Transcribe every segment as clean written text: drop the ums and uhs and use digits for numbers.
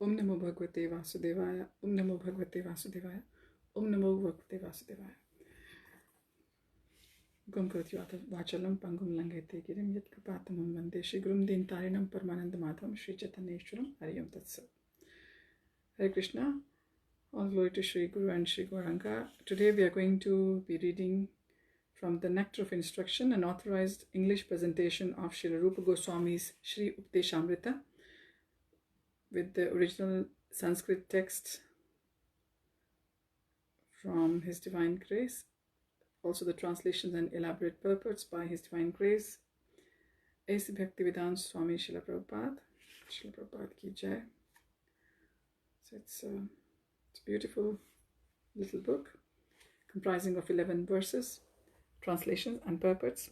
Om Namo Bhagavate Vasudevaya. Om Namo Bhagavate Vasudevaya. Om Namo Bhagavate Vasudevaya. Gum Kurtyata Vachalam Pangum Langete Girim Yat Kapatamam Vande Shri Gurum Din Tarinam Paramananda Madhavam Śrī Caitanya Mahāprabhu Hari Om Tat Sat. Hare Krishna. All glory to Shri Guru and Shri Gauranga. Today we are going to be reading from the Nectar of Instruction, an authorized English presentation of Śrīla Rūpa Gosvāmī's Śrī Updeshamrita, with the original Sanskrit text from His Divine Grace, also the translations and elaborate purports by His Divine Grace, A.C. Bhaktivedanta Swami Śrīla Prabhupada. Śrīla Prabhupada ki jai. So it's a beautiful little book comprising of 11 verses, translations and purports.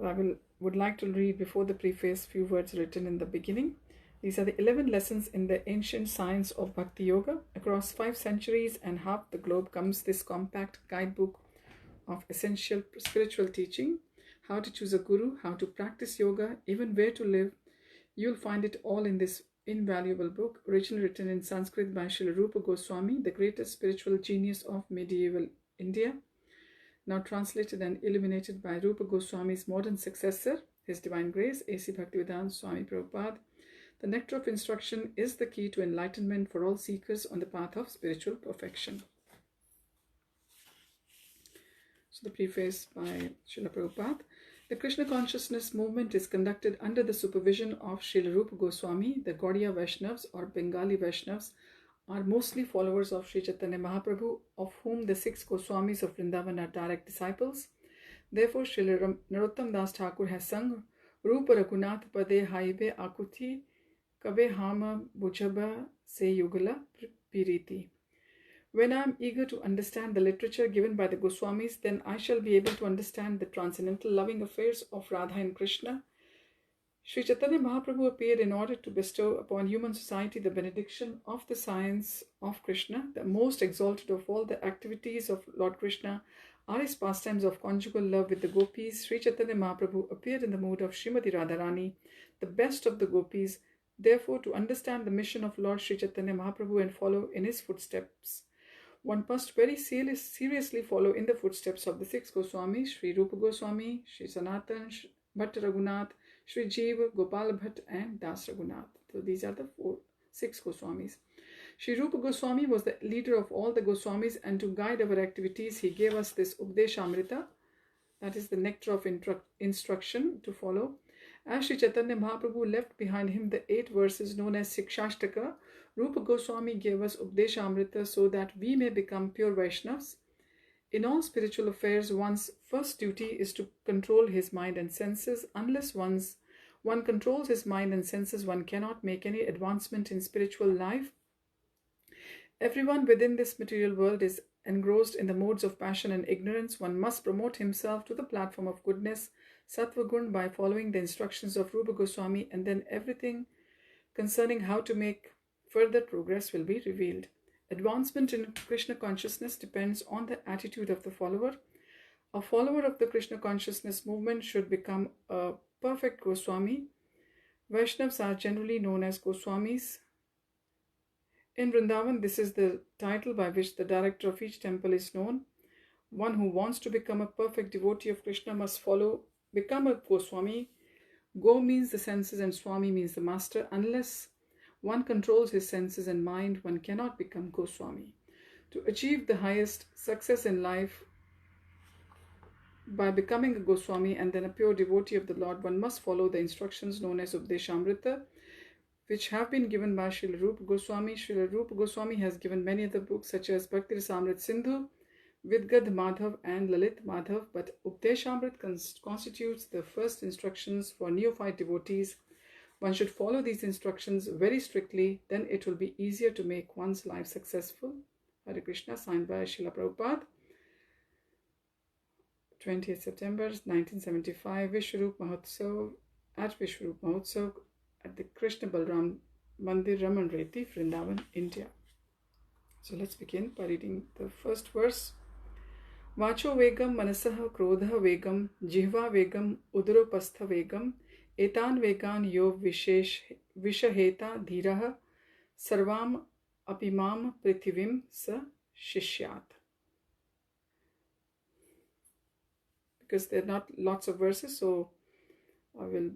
I would like to read before the preface few words written in the beginning. These are the 11 lessons in the ancient science of Bhakti Yoga. Across 5 centuries and half the globe comes this compact guidebook of essential spiritual teaching, how to choose a guru, how to practice yoga, even where to live. You'll find it all in this invaluable book, originally written in Sanskrit by Śrīla Rūpa Gosvāmī, the greatest spiritual genius of medieval India, now translated and illuminated by Rupa Gosvami's modern successor, His Divine Grace, A.C. Bhaktivedanta Swami Prabhupada. The Nectar of Instruction is the key to enlightenment for all seekers on the path of spiritual perfection. So the preface by Śrīla Prabhupada. The Krishna consciousness movement is conducted under the supervision of Śrīla Rūpa Gosvāmī. The Gauḍīya Vaiṣṇavas or Bengali Vaiṣṇavas are mostly followers of Śrī Caitanya Mahāprabhu, of whom the 6 Gosvāmīs of Vṛndāvana are direct disciples. Therefore, Srila Narottam Das Thakur has sung Rupa Raghunath Pade Haibe Akuti Kabe Hama Bujaba Se Yugala Piriti. When I am eager to understand the literature given by the Goswamis, then I shall be able to understand the transcendental loving affairs of Radha and Krishna. Śrī Caitanya Mahāprabhu appeared in order to bestow upon human society the benediction of the science of Krishna. The most exalted of all the activities of Lord Krishna are his pastimes of conjugal love with the gopis. Śrī Caitanya Mahāprabhu appeared in the mood of Srimati Radharani, the best of the gopis. Therefore, to understand the mission of Lord Śrī Caitanya Mahāprabhu and follow in his footsteps, one must very seriously follow in the footsteps of the 6 Gosvāmīs, Śrī Rūpa Gosvāmī, Śrī Sanatan, Bhatta Raghunath, Śrī Jiva, Gopal Bhatt and Das Raghunath. So these are the 6 Gosvāmīs. Śrī Rūpa Gosvāmī was the leader of all the Gosvāmīs, and to guide our activities, he gave us this Updeshamrita, that is the Nectar of Instruction to follow. As Śrī Caitanya Mahāprabhu left behind him the 8 verses known as Sikshashtaka, Rupa Gosvami gave us Updeshamrita so that we may become pure Vaishnavas. In all spiritual affairs, one's first duty is to control his mind and senses. Unless one controls his mind and senses, one cannot make any advancement in spiritual life. Everyone within this material world is engrossed in the modes of passion and ignorance. One must promote himself to the platform of goodness, Sattva Gun, by following the instructions of Rupa Gosvami, and then everything concerning how to make further progress will be revealed. Advancement in Krishna consciousness depends on the attitude of the follower. A follower of the Krishna consciousness movement should become a perfect Gosvami. Vaishnavas are generally known as Gosvamis. In Vrindavan, this is the title by which the director of each temple is known. One who wants to become a perfect devotee of Krishna must become a Gosvami. Go means the senses and Swami means the master. Unless one controls his senses and mind, one cannot become Gosvami. To achieve the highest success in life by becoming a Gosvami and then a pure devotee of the Lord, one must follow the instructions known as Updeshamrita, which have been given by Śrīla Rūpa Gosvāmī. Śrīla Rūpa Gosvāmī has given many other books such as Bhakti Rasamrit Sindhu, Vidgad Madhav and Lalit Madhav, but Updeshamrit constitutes the first instructions for neophyte devotees. One should follow these instructions very strictly, then it will be easier to make one's life successful. Hare Krishna, signed by Śrīla Prabhupada, 20th September 1975, Vishwarup Mahotsav at Vishwarup Mahotsav at the Krishna Balram Mandir, Raman Reti, Vrindavan, India. So let's begin by reading the first verse. Vacho vegam manasaha krodha vegam jihva vegam udaropastha vegam etan vegan yo vishaheta dhiraha sarvam apimam prithivim sa shishyat. Because there are not lots of verses, so I will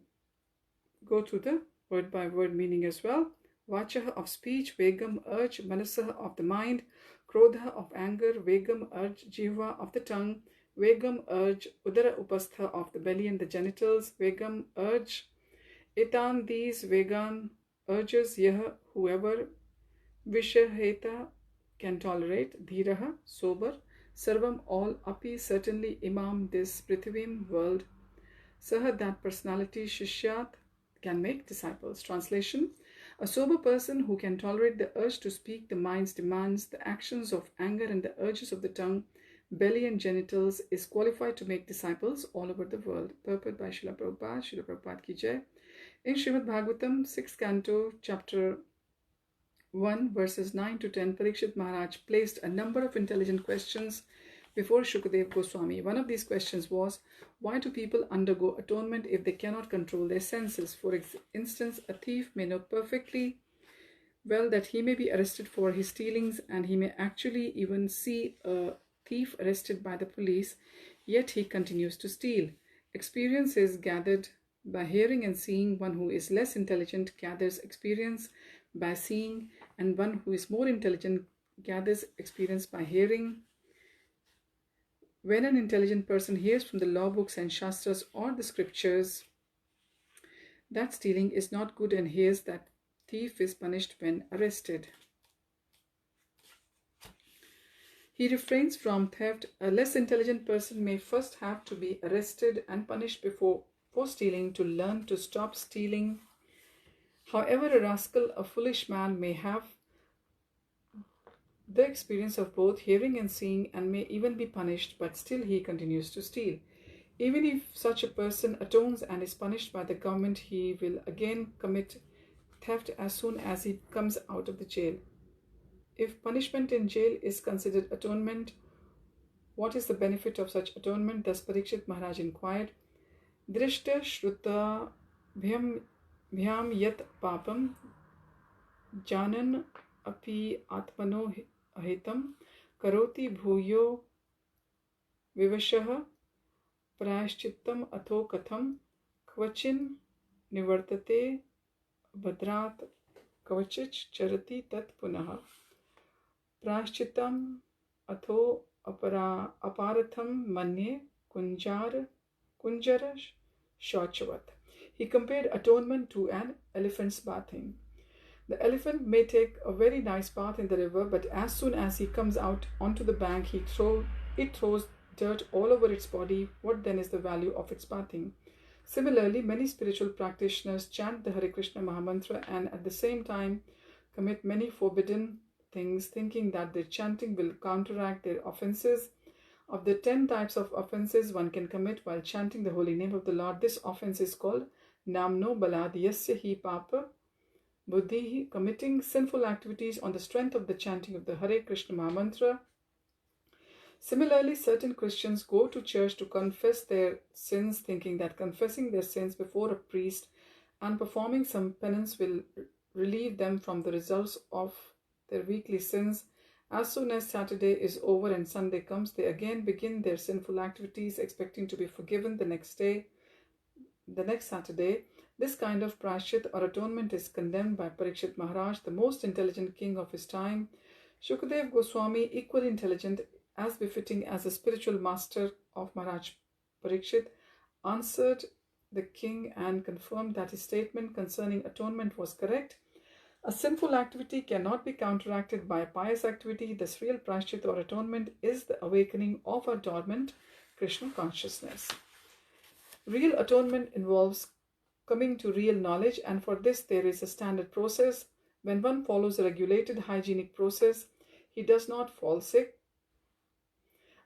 go through the word by word meaning as well. Vachaha of speech, vegam urge, manasaha of the mind, krodha of anger, vegam urge, jiva of the tongue, vegam urge, udara upastha of the belly and the genitals, vegam urge, etan these vegan urges, yah whoever, vishaheta can tolerate, dhiraha sober, sarvam all, api certainly, imam this prithivim world, saha that personality, shishyat can make disciples. Translation: a sober person who can tolerate the urge to speak, the mind's demands, the actions of anger and the urges of the tongue, belly and genitals is qualified to make disciples all over the world. Purport by Śrīla Prabhupada, Śrīla Prabhupada ki jai. In Srimad Bhagavatam, 6th canto, chapter 1, verses 9 to 10, Parikshit Maharaj placed a number of intelligent questions before Shukadeva Goswami. One of these questions was, why do people undergo atonement if they cannot control their senses? For instance, a thief may know perfectly well that he may be arrested for his stealings, and he may actually even see a thief arrested by the police, yet he continues to steal. Experience is gathered by hearing and seeing. One who is less intelligent gathers experience by seeing, and one who is more intelligent gathers experience by hearing. When an intelligent person hears from the law books and shastras or the scriptures that stealing is not good and hears that thief is punished when arrested, he refrains from theft. A less intelligent person may first have to be arrested and punished for stealing to learn to stop stealing. However, a rascal, a foolish man, may have the experience of both hearing and seeing and may even be punished, but still he continues to steal. Even if such a person atones and is punished by the government, he will again commit theft as soon as he comes out of the jail. If punishment in jail is considered atonement, what is the benefit of such atonement? Thus Parikshit Maharaj inquired. Drishta shruta bhyam yat papam janan api atmano ahitam karoti bhuyo vivashaha prayashchittam atho katham kvachin nivartate bhadrat kvachich charati tat punaha prayashchittam atho aparatham manye kunjara shauchavat. He compared atonement to an elephant's bathing. The elephant may take a very nice bath in the river, but as soon as he comes out onto the bank, it throws dirt all over its body. What then is the value of its bathing? Similarly, many spiritual practitioners chant the Hare Krishna Mahamantra and at the same time commit many forbidden things, thinking that their chanting will counteract their offenses. Of the 10 types of offenses one can commit while chanting the holy name of the Lord, this offense is called Namno Baladiyasya Hi Papa Buddhi, committing sinful activities on the strength of the chanting of the Hare Krishna Mahamantra. Similarly, certain Christians go to church to confess their sins, thinking that confessing their sins before a priest and performing some penance will relieve them from the results of their weekly sins. As soon as Saturday is over and Sunday comes, they again begin their sinful activities, expecting to be forgiven the next Saturday. This kind of prashchit or atonement is condemned by Parikshit Maharaj, the most intelligent king of his time. Shukadeva Goswami, equally intelligent as befitting as a spiritual master of Maharaj Parikshit, answered the king and confirmed that his statement concerning atonement was correct. A sinful activity cannot be counteracted by a pious activity. This real prashchit or atonement is the awakening of our dormant Krishna consciousness. Real atonement involves coming to real knowledge, and for this there is a standard process. When one follows a regulated hygienic process, he does not fall sick.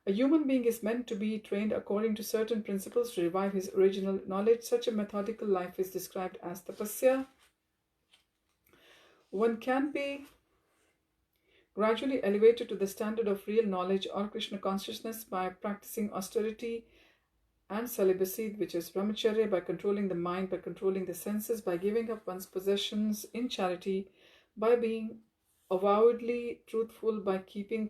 A human being is meant to be trained according to certain principles to revive his original knowledge. Such a methodical life is described as tapasya. One can be gradually elevated to the standard of real knowledge or Krishna consciousness by practicing austerity and celibacy, which is brahmacharya, by controlling the mind, by controlling the senses, by giving up one's possessions in charity, by being avowedly truthful, by keeping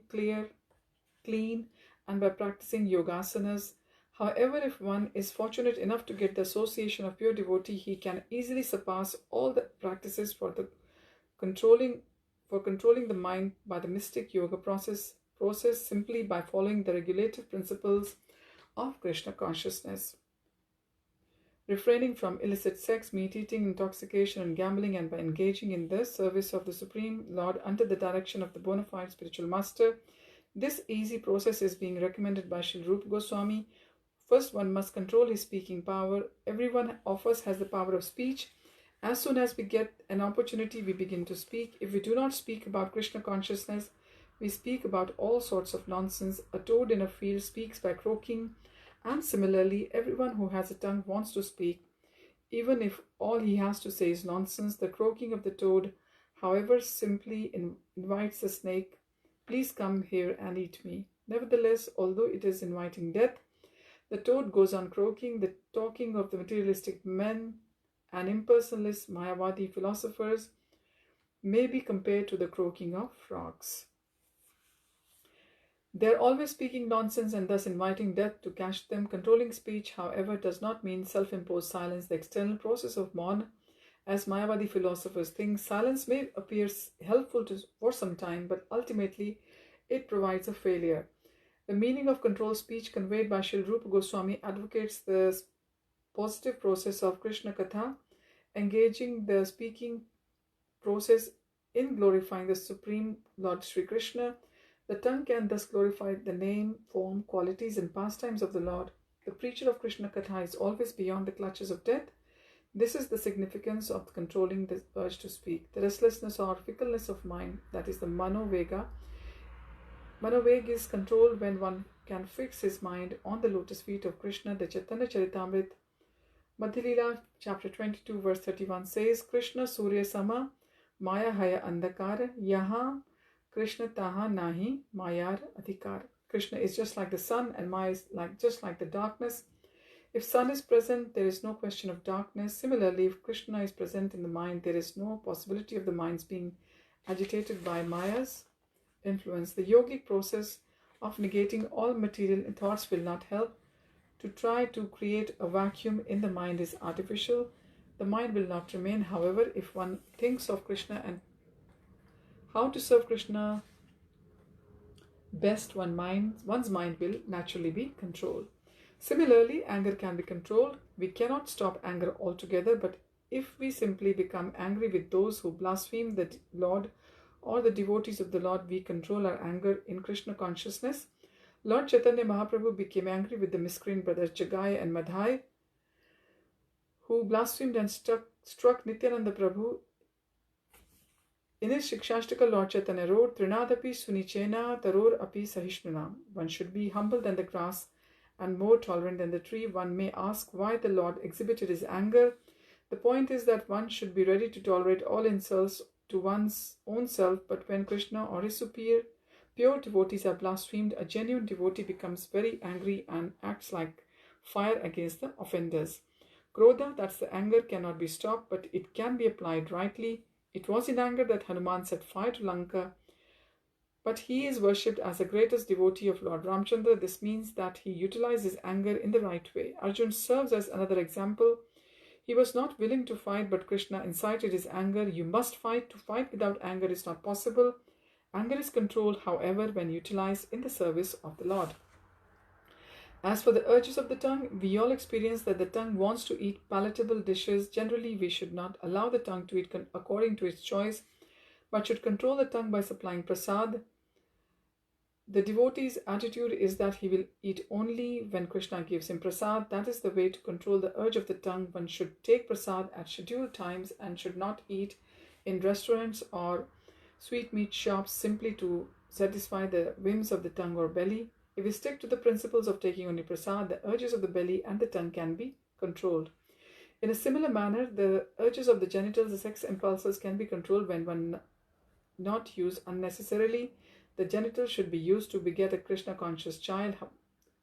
clean, and by practicing yogasanas. However, if one is fortunate enough to get the association of pure devotee, he can easily surpass all the practices for controlling the mind by the mystic yoga process simply by following the regulative principles of Krishna consciousness. Refraining from illicit sex, meat eating, intoxication, and gambling, and by engaging in the service of the Supreme Lord under the direction of the bona fide spiritual master. This easy process is being recommended by Śrīla Rūpa Gosvāmī. First, one must control his speaking power. Everyone of us has the power of speech. As soon as we get an opportunity, we begin to speak. If we do not speak about Krishna consciousness, we speak about all sorts of nonsense. A toad in a field speaks by croaking, and similarly, everyone who has a tongue wants to speak. Even if all he has to say is nonsense, the croaking of the toad, however, simply invites the snake, "Please come here and eat me." Nevertheless, although it is inviting death, the toad goes on croaking. The talking of the materialistic men and impersonalist Mayavadi philosophers may be compared to the croaking of frogs. They are always speaking nonsense and thus inviting death to catch them. Controlling speech, however, does not mean self-imposed silence, the external process of Mauna. As Mayavadi philosophers think, silence may appear helpful for some time, but ultimately it provides a failure. The meaning of controlled speech conveyed by Śrīla Rūpa Gosvāmī advocates the positive process of Krishna Katha, engaging the speaking process in glorifying the Supreme Lord Sri Krishna. The tongue can thus glorify the name, form, qualities, and pastimes of the Lord. The preacher of Krishna Katha is always beyond the clutches of death. This is the significance of controlling the urge to speak. The restlessness or fickleness of mind, that is the manovega. Manovega is controlled when one can fix his mind on the lotus feet of Krishna. The Chaitanya Charitamrita, Madhya-lila, chapter 22, verse 31 says, "Krishna Surya Sama, Maya Haya Andhakar, Yaha Krishna Taha Nahi, Mayar Adhikar." Krishna is just like the sun and Maya is just like the darkness. If sun is present, there is no question of darkness. Similarly, if Krishna is present in the mind, there is no possibility of the minds being agitated by Maya's influence. The yogic process of negating all material thoughts will not help. To try to create a vacuum in the mind is artificial. The mind will not remain. However, if one thinks of Krishna and how to serve Krishna best, one's mind will naturally be controlled. Similarly, anger can be controlled. We cannot stop anger altogether, but if we simply become angry with those who blaspheme the Lord or the devotees of the Lord, we control our anger in Krishna consciousness. Lord Caitanya Mahāprabhu became angry with the miscreant brothers Jagai and Madhai, who blasphemed and struck Nityananda Prabhu. In his Shikshashtaka, Lord Chaitanya wrote, "Trinadapi sunichena taror api sahishnunam." One should be humble than the grass and more tolerant than the tree. One may ask why the Lord exhibited his anger. The point is that one should be ready to tolerate all insults to one's own self, but when Krishna or his pure devotees are blasphemed, a genuine devotee becomes very angry and acts like fire against the offenders. Krodha, that's the anger, cannot be stopped, but it can be applied rightly. It was in anger that Hanuman set fire to Lanka, but he is worshipped as the greatest devotee of Lord Ramchandra. This means that he utilized his anger in the right way. Arjun serves as another example. He was not willing to fight, but Krishna incited his anger. You must fight. To fight without anger is not possible. Anger is controlled, however, when utilized in the service of the Lord. As for the urges of the tongue, we all experience that the tongue wants to eat palatable dishes. Generally, we should not allow the tongue to eat according to its choice, but should control the tongue by supplying prasad. The devotee's attitude is that he will eat only when Krishna gives him prasad. That is the way to control the urge of the tongue. One should take prasad at scheduled times and should not eat in restaurants or sweetmeat shops simply to satisfy the whims of the tongue or belly. If we stick to the principles of taking only prasad, the urges of the belly and the tongue can be controlled. In a similar manner, the urges of the genitals, the sex impulses, can be controlled when one not used unnecessarily. The genitals should be used to beget a Krishna conscious child.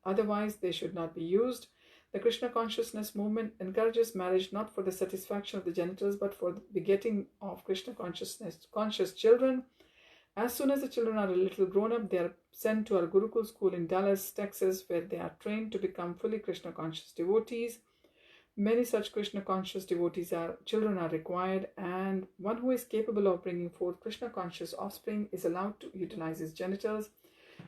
Otherwise, they should not be used. The Krishna consciousness movement encourages marriage not for the satisfaction of the genitals but for the begetting of Krishna conscious children. As soon as the children are a little grown up, they are sent to our Gurukul school in Dallas, Texas, where they are trained to become fully Krishna conscious devotees. Many such Krishna conscious children are required, and one who is capable of bringing forth Krishna conscious offspring is allowed to utilize his genitals.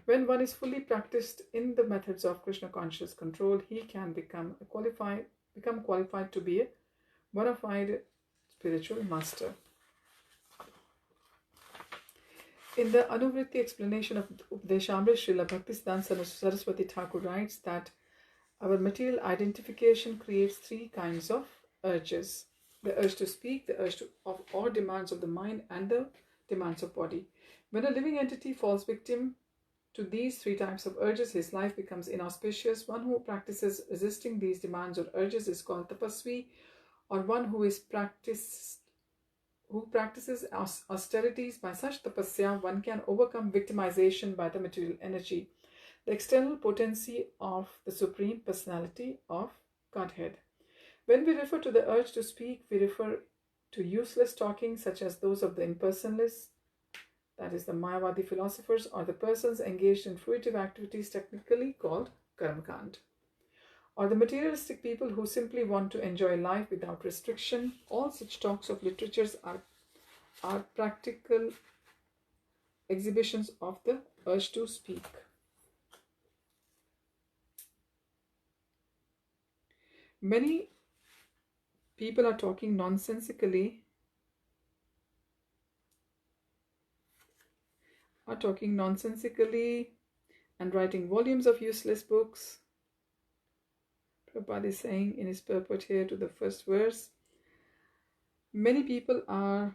When one is fully practiced in the methods of Krishna conscious control, he can become qualified to be a bona fide spiritual master. In the Anuvritti explanation of Updeshamrita, Srila Bhaktisiddhanta Saraswati Thakur writes that our material identification creates three kinds of urges: the urge to speak, the urge of all demands of the mind, and the demands of body. When a living entity falls victim to these three types of urges, his life becomes inauspicious. One who practices resisting these demands or urges is called tapasvi, or one who practices austerities. By such tapasya, one can overcome victimization by the material energy, the external potency of the Supreme Personality of Godhead. When we refer to the urge to speak, we refer to useless talking such as those of the impersonalists, that is the Mayavadi philosophers, or the persons engaged in fruitive activities technically called karmakand, or the materialistic people who simply want to enjoy life without restriction. All such talks of literatures are practical exhibitions of the urge to speak. Many people are talking nonsensically and writing volumes of useless books. Prabhupada is saying in his purport here to the first verse, many people are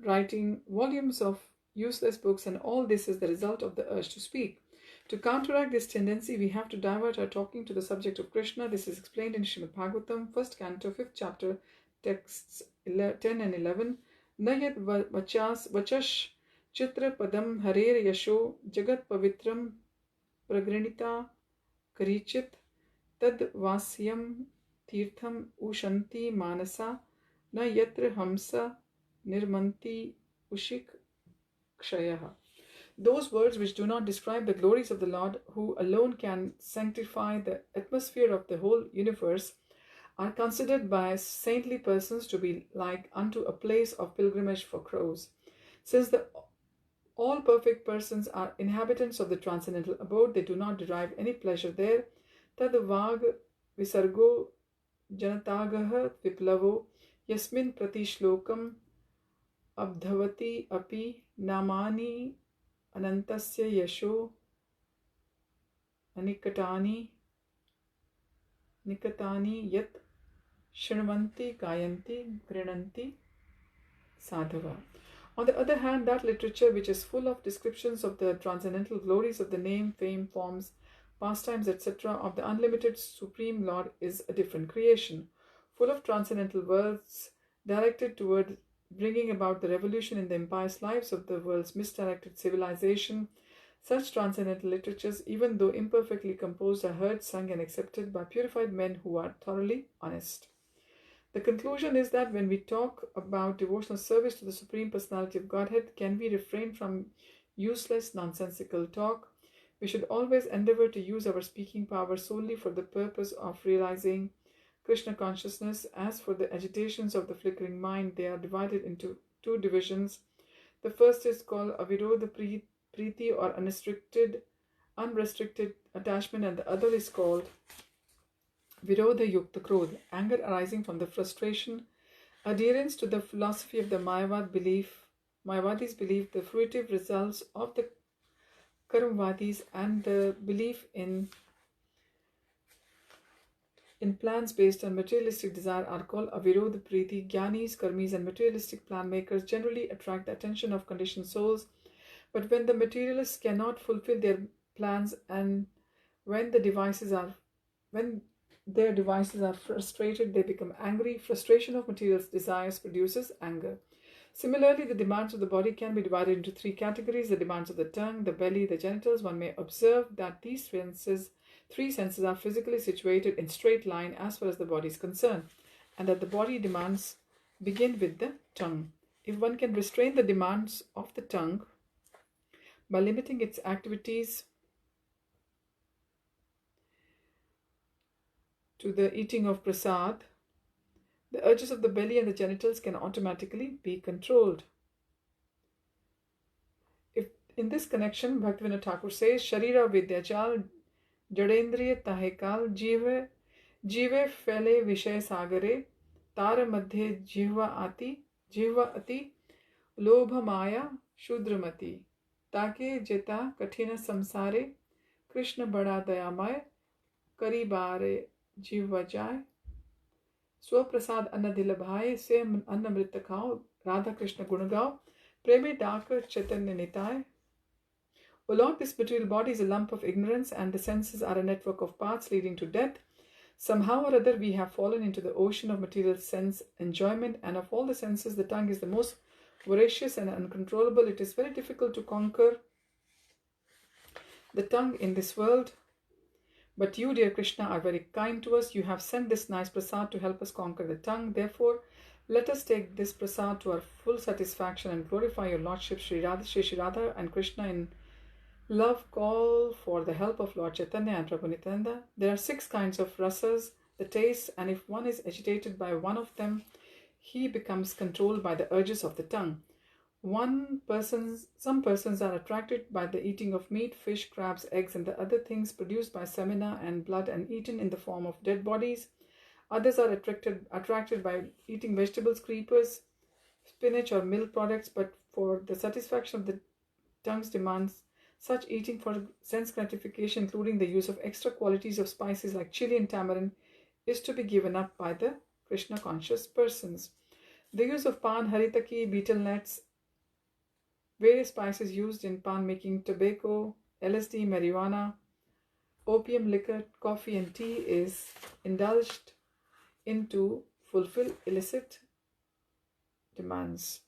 writing volumes of useless books, and all this is the result of the urge to speak. To counteract this tendency, we have to divert our talking to the subject of Krishna. This is explained in Srimad Bhagavatam, 1st canto, 5th chapter, texts 10 and 11. Nayat vachash chitra padam harer yasho jagat pavitram pragranita karichit tad vasyam tirtham ushanti manasa na yatra hamsa nirmanti ushik kshayaha. Those words which do not describe the glories of the Lord, who alone can sanctify the atmosphere of the whole universe, are considered by saintly persons to be like unto a place of pilgrimage for crows. Since all perfect persons are inhabitants of the transcendental abode, they do not derive any pleasure there. Tad vag visargo janatagaha viplavo yasmin pratishlokam abdhavati api namani anantasya yasho nikatani yat shrimanti gayanti grinanti sadhava. On the other hand, that literature which is full of descriptions of the transcendental glories of the name, fame, forms, pastimes, etc. of the unlimited Supreme Lord is a different creation, full of transcendental words directed toward bringing about the revolution in the impious lives of the world's misdirected civilization. Such transcendental literatures, even though imperfectly composed, are heard, sung, and accepted by purified men who are thoroughly honest. The conclusion is that when we talk about devotional service to the Supreme Personality of Godhead, can we refrain from useless, nonsensical talk? We should always endeavor to use our speaking power solely for the purpose of realizing Krishna consciousness. As for the agitations of the flickering mind, they are divided into two divisions. The first is called avirodha priti, or unrestricted attachment, and the other is called virodha yukta krodha, anger arising from the frustration. Adherence to the philosophy of the Mayavadis believe the fruitive results of the Karmavadis and the belief in plans based on materialistic desire are called avirodha priti. Jnanis, karmis, and materialistic plan makers generally attract the attention of conditioned souls, but when the materialists cannot fulfill their plans and when their devices are frustrated, they become angry. Frustration of material desires produces anger. Similarly, the demands of the body can be divided into three categories: the demands of the tongue, the belly, the genitals. One may observe that these senses three senses are physically situated in straight line as far as the body is concerned, and that the body demands begin with the tongue. If one can restrain the demands of the tongue by limiting its activities to the eating of prasad, the urges of the belly and the genitals can automatically be controlled. If in this connection, Bhaktivinoda Thakur says, Sharira Vidyachal Jadendriya Tahekal Jive Fele Vishay Sagare Tara Madhe Jihva Ati Lobha Maya Shudramati Take Jeta Kathina Samsare Krishna Bada Dayamay Karibare Jihva Jai Swaprasad Anna Dilabhai Se Anna Mritta Khao Radha Krishna Gunagao Preme Dakar Chaitanya Nitai. O Lord, this material body is a lump of ignorance, and the senses are a network of paths leading to death. Somehow or other we have fallen into the ocean of material sense enjoyment, and of all the senses the tongue is the most voracious and uncontrollable. It is very difficult to conquer the tongue in this world. But you, dear Krishna, are very kind to us. You have sent this nice prasad to help us conquer the tongue. Therefore, let us take this prasad to our full satisfaction and glorify your Lordship Sri Radha and Krishna in love. Call for the help of Lord Chaitanya and Prabhu Nityananda. There are 6 kinds of rasas, the taste, and if one is agitated by one of them, he becomes controlled by the urges of the tongue. Some persons are attracted by the eating of meat, fish, crabs, eggs, and the other things produced by semina and blood and eaten in the form of dead bodies. Others are attracted by eating vegetables, creepers, spinach, or milk products, but for the satisfaction of the tongue's demands, such eating for sense gratification, including the use of extra qualities of spices like chili and tamarind, is to be given up by the Krishna conscious persons. The use of pan, haritaki, betel nuts, various spices used in pan making, tobacco, LSD, marijuana, opium, liquor, coffee, and tea is indulged in to fulfill illicit demands.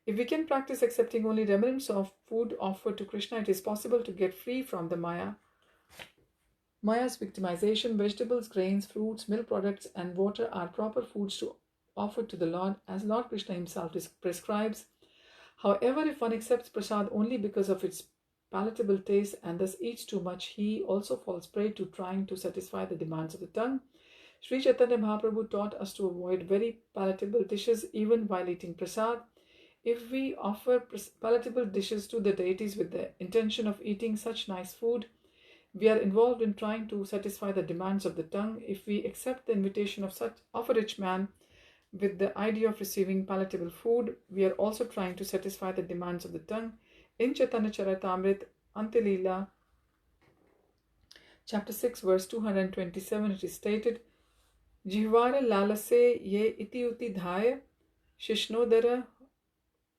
If we can practice accepting only remnants of food offered to Krishna, it is possible to get free from the Maya's victimization. Vegetables, grains, fruits, milk products, and water are proper foods to offer to the Lord, as Lord Krishna himself prescribes. However, if one accepts prasad only because of its palatable taste and thus eats too much, he also falls prey to trying to satisfy the demands of the tongue. Śrī Caitanya Mahāprabhu taught us to avoid very palatable dishes even while eating prasad. If we offer palatable dishes to the deities with the intention of eating such nice food, we are involved in trying to satisfy the demands of the tongue. If we accept the invitation of a rich man with the idea of receiving palatable food, we are also trying to satisfy the demands of the tongue. In Chaitanya Charitamrita Antilila, chapter 6, verse 227, it is stated, Jihvara lalase ye iti uti dhaya shishnodara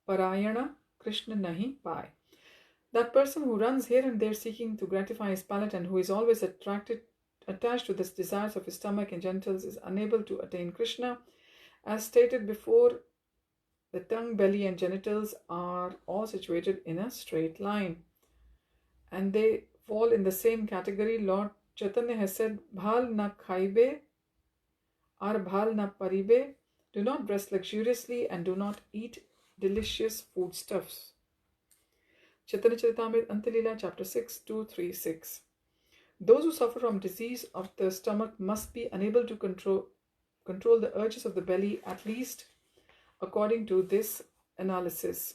parayana Krishna nahi pai. That person who runs here and there seeking to gratify his palate and who is always attached to the desires of his stomach and genitals is unable to attain Krishna. As stated before, the tongue, belly, and genitals are all situated in a straight line, and they fall in the same category. Lord Chaitanya has said, Bhal na khaibe or bhal na paribe. Do not dress luxuriously and do not eat delicious foodstuffs. Chaitanya Charitamrita Antilila, chapter 6, 236. Those who suffer from disease of the stomach must be unable to control the urges of the belly, at least according to this analysis.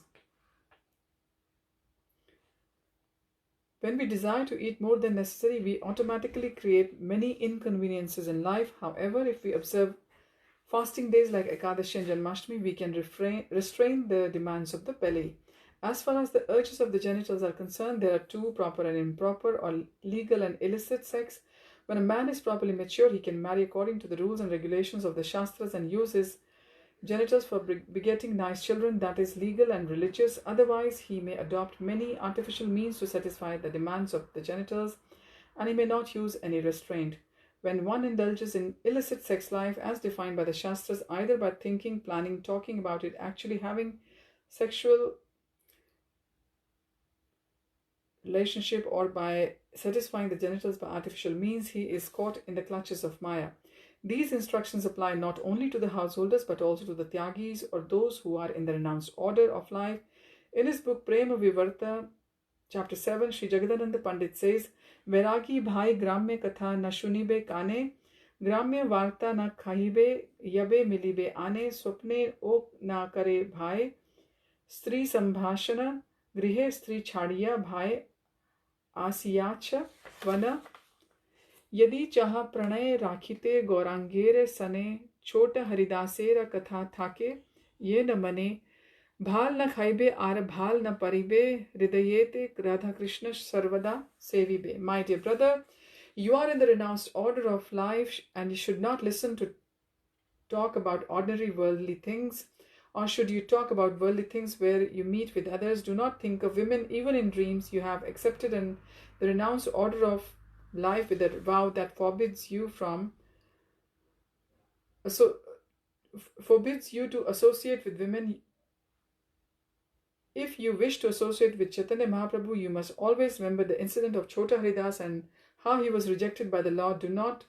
When we desire to eat more than necessary, we automatically create many inconveniences in life. However, if we observe fasting days like Ekadashi and Janmashtami, we can restrain the demands of the belly. As far as the urges of the genitals are concerned, there are 2, proper and improper, or legal and illicit sex. When a man is properly mature, he can marry according to the rules and regulations of the Shastras and use his genitals for begetting nice children, that is legal and religious. Otherwise, he may adopt many artificial means to satisfy the demands of the genitals, and he may not use any restraint. When one indulges in illicit sex life as defined by the Shastras, either by thinking, planning, talking about it, actually having sexual relationship or by satisfying the genitals by artificial means, he is caught in the clutches of Maya. These instructions apply not only to the householders but also to the Tyagis or those who are in the renounced order of life. In his book Prema Vivarta, Chapter 7, Sri Jagadananda Pandit says, Vairagi bhai gramya katha na shunibe kane, gramya varta na khahibe, yabe milibe ane, swapne ok na kare bhai, stri sambhashana, grihe stri chhadiya bhai, asiyacha vana, यदि चाह प्रणय राखिते गौरांगेर सने छोट हरिदासेर कथा थाके ये न मने भाल न खाइबे आर भाल न परिबे हृदयेते राधा कृष्ण सर्वदा सेविबे. My dear brother, you are in the renounced order of life and you should not listen to talk about ordinary worldly things, or should you talk about worldly things where you meet with others. Do not think of women even in dreams. You have accepted in the renounced order of life with a vow that forbids you to associate with women. If you wish to associate with Chaitanya Mahaprabhu, you must always remember the incident of Chota Haridas and how he was rejected by the Lord. Do not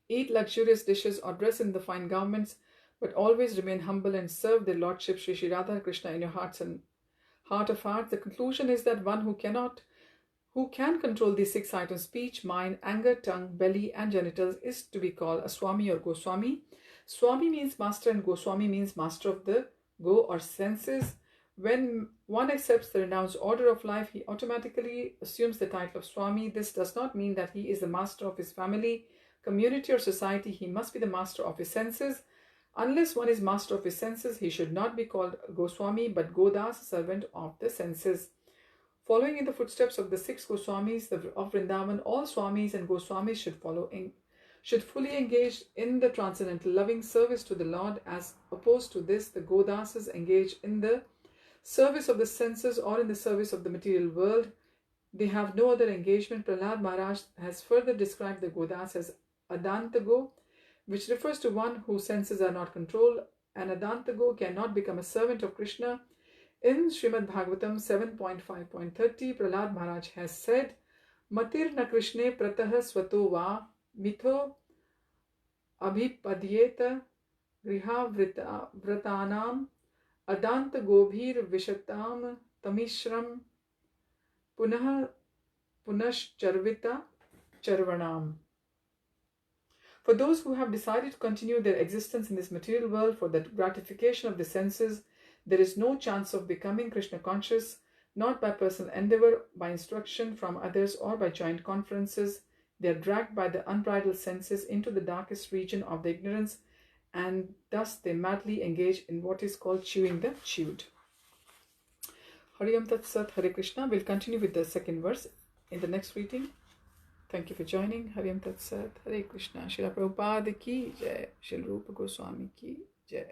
eat luxurious dishes or dress in the fine garments, but always remain humble and serve the Lordship Shri Shri Radha Krishna in your hearts and heart of hearts. The conclusion is that one who can control these 6 items, speech, mind, anger, tongue, belly and genitals, is to be called a Swami or Goswami. Swami means master and Goswami means master of the go or senses. When one accepts the renounced order of life, he automatically assumes the title of Swami. This does not mean that he is the master of his family, community or society. He must be the master of his senses. Unless one is master of his senses, he should not be called Goswami but Godas, servant of the senses. Following in the footsteps of the 6 Gosvāmīs of Vṛndāvana, all Swamis and Gosvamis should fully engage in the transcendental loving service to the Lord. As opposed to this, the Godasas engage in the service of the senses or in the service of the material world. They have no other engagement. Prahlad Maharaj has further described the Godas as Adantago, which refers to one whose senses are not controlled. An Adantago cannot become a servant of Krishna. In Srimad Bhagavatam 7.5.30, Prahlad Maharaj has said, Matir na Krishne pratah swato va mitho abhipadyeta griha vratanam adanta gobhir vishatam tamishram punascharvita charvanam. For those who have decided to continue their existence in this material world for the gratification of the senses, there is no chance of becoming Krishna conscious, not by personal endeavor, by instruction from others, or by joint conferences. They are dragged by the unbridled senses into the darkest region of the ignorance, and thus they madly engage in what is called chewing the chewed. Hariyam Tat Sat, Hare Krishna. We'll continue with the second verse in the next reading. Thank you for joining. Hariyam Tat Sat, Hare Krishna. Śrīla Prabhupada ki jai. Śrīla Rūpa Gosvāmī ki jai.